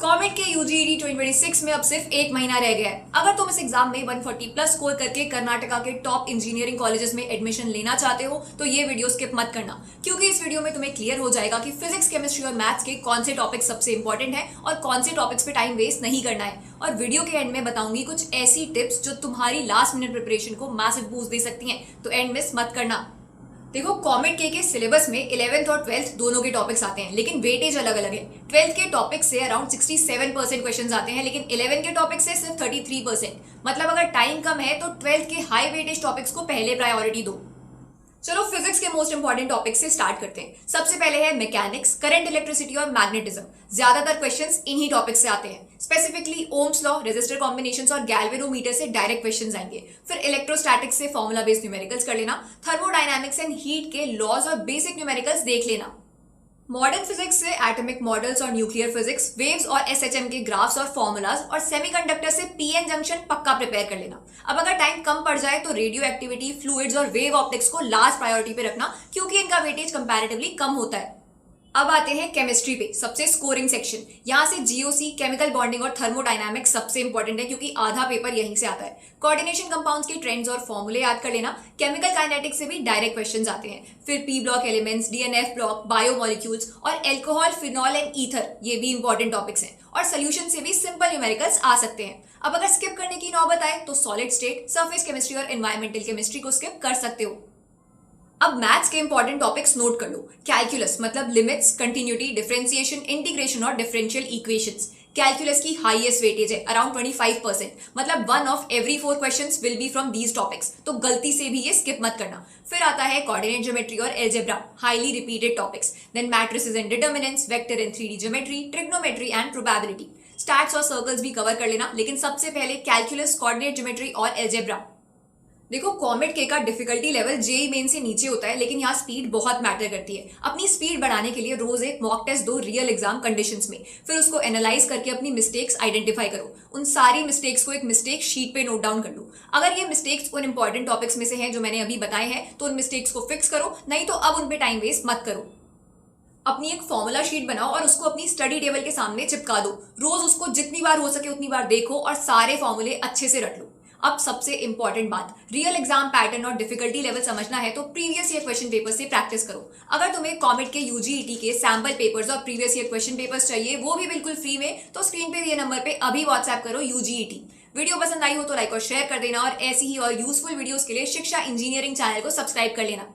Comet के यूजीईडी 2026 में अब सिर्फ एक महीना रह गया है। अगर तुम इस एग्जाम में 140 प्लस स्कोर करके कर्नाटका के टॉप इंजीनियरिंग कॉलेजेस में एडमिशन लेना चाहते हो तो ये वीडियो स्किप मत करना, क्योंकि इस वीडियो में तुम्हें क्लियर हो जाएगा कि फिजिक्स, केमिस्ट्री और मैथ्स के कौन से टॉपिक्स सबसे इंपॉर्टेंट है और कौन से टॉपिक्स पे टाइम वेस्ट नहीं करना है। और वीडियो के एंड में बताऊंगी कुछ ऐसी टिप्स जो तुम्हारी लास्ट मिनट प्रिपरेशन को मैसिव बूस्ट दे सकती हैं, तो एंड मिस मत करना। देखो, कॉमेट के सिलेबस में 11th और 12th दोनों के टॉपिक्स आते हैं, लेकिन वेटेज अलग अलग है। 12th के टॉपिक से अराउंड 67% क्वेश्चंस आते हैं, लेकिन 11 के टॉपिक से सिर्फ 33%। मतलब अगर टाइम कम है तो 12th के हाई वेटेज टॉपिक्स को पहले प्रायोरिटी दो। चलो फिजिक्स के मोस्ट इंपॉर्टेंट टॉपिक से स्टार्ट करते हैं। सबसे पहले है मैकेनिक्स, करंट, इलेक्ट्रिसिटी और मैग्नेटिज्म। ज्यादातर क्वेश्चंस इन्हीं टॉपिक से आते हैं। Specifically Ohm's law, resistor combinations और गैल्वेनोमीटर से डायरेक्ट क्वेश्चंस आएंगे। फिर इलेक्ट्रोस्टैटिक्स से फॉर्मूला बेस्ड न्यूमेरिकल्स कर लेना। थर्मोडायनामिक्स एंड हीट के लॉज और बेसिक न्यूमेरिकल्स देख लेना। मॉडर्न फिजिक्स से एटॉमिक मॉडल्स और न्यूक्लियर फिजिक्स, वेव्स और एसएचएम के ग्राफ्स और फॉर्मूलाज, और सेमीकंडक्टर से पीएन जंक्शन पक्का प्रिपेयर कर लेना। अब अगर टाइम कम पड़ जाए तो रेडियो एक्टिविटी, फ्लूइड्स और वेव ऑप्टिक्स को लास्ट प्रायोरिटी पे रखना, क्योंकि इनका वेटेज कंपैरेटिवली कम होता है। अब आते हैं केमिस्ट्री पे, सबसे स्कोरिंग सेक्शन। यहाँ से जीओसी, केमिकल बॉन्डिंग और थर्मोडायनामिक्स सबसे इंपॉर्टेंट है, क्योंकि आधा पेपर यहीं से आता है। कोऑर्डिनेशन कंपाउंड्स के ट्रेंड्स और फॉर्मूले याद कर लेना। केमिकल काइनेटिक्स से भी डायरेक्ट क्वेश्चंस आते हैं। फिर P block elements, DNF block, biomolecules और एल्कोहल, फिनॉल एंड ईथर, ये भी इंपॉर्टेंट टॉपिक्स हैं। और सोल्यूशन से भी सिंपल न्यूमेरिकल्स आ सकते हैं। अब अगर स्किप करने की नौबत आए तो सॉलिड स्टेट, सरफेस केमिस्ट्री और एनवायरमेंटल केमिस्ट्री को स्किप कर सकते हो। अब मैथ्स के इंपॉर्टेंट टॉपिक्स नोट कर लो। कैलकुलस मतलब लिमिट्स, कंटिन्यूटी, डिफरेंशिएशन, इंटीग्रेशन और डिफरेंशियल इक्वेशंस। कैलकुलस की हाईएस्ट वेटेज है, अराउंड 25%। मतलब 1 of every 4 questions will be from these topics, तो गलती से भी ये स्किप मत करना। फिर आता है कोऑर्डिनेट ज्योमेट्री और algebra, highly repeated topics. Then matrices and determinants, vector and 3D geometry, trigonometry and probability. Stats और सर्कल्स भी कवर कर लेना, लेकिन सबसे पहले कैलकुलस, कोऑर्डिनेट ज्योमेट्री और अलजेब्रा। देखो, कॉमेट के का डिफिकल्टी लेवल जेई मेन से नीचे होता है, लेकिन यहाँ स्पीड बहुत मैटर करती है। अपनी स्पीड बढ़ाने के लिए रोज एक मॉक टेस्ट दो रियल एग्जाम कंडीशंस में। फिर उसको एनालाइज करके अपनी मिस्टेक्स आइडेंटिफाई करो। उन सारी मिस्टेक्स को एक मिस्टेक शीट पे नोट डाउन कर लो। अगर ये मिस्टेक्स उन इंपॉर्टेंट टॉपिक्स में से हैं जो मैंने अभी बताए हैं, तो उन मिस्टेक्स को फिक्स करो, नहीं तो अब उन पे टाइम वेस्ट मत करो। अपनी एक फॉर्मूला शीट बनाओ और उसको अपनी स्टडी टेबल के सामने चिपका दो। रोज उसको जितनी बार हो सके उतनी बार देखो और सारे फॉर्मूले अच्छे से रट लो। अब सबसे इंपॉर्टेंट बात, रियल एग्जाम पैटर्न और डिफिकल्टी लेवल समझना है तो प्रीवियस ईयर क्वेश्चन पेपर से प्रैक्टिस करो। अगर तुम्हें कॉमेट के यूजीईटी के सैंपल पेपर्स और प्रीवियस ईयर क्वेश्चन पेपर्स चाहिए, वो भी बिल्कुल फ्री में, तो स्क्रीन पे दिए नंबर पे अभी व्हाट्सएप करो यूजीईटी। वीडियो पसंद आई हो तो लाइक और शेयर कर देना, और ऐसी ही और यूजफुल वीडियोस के लिए शिक्षा इंजीनियरिंग चैनल को सब्सक्राइब कर लेना।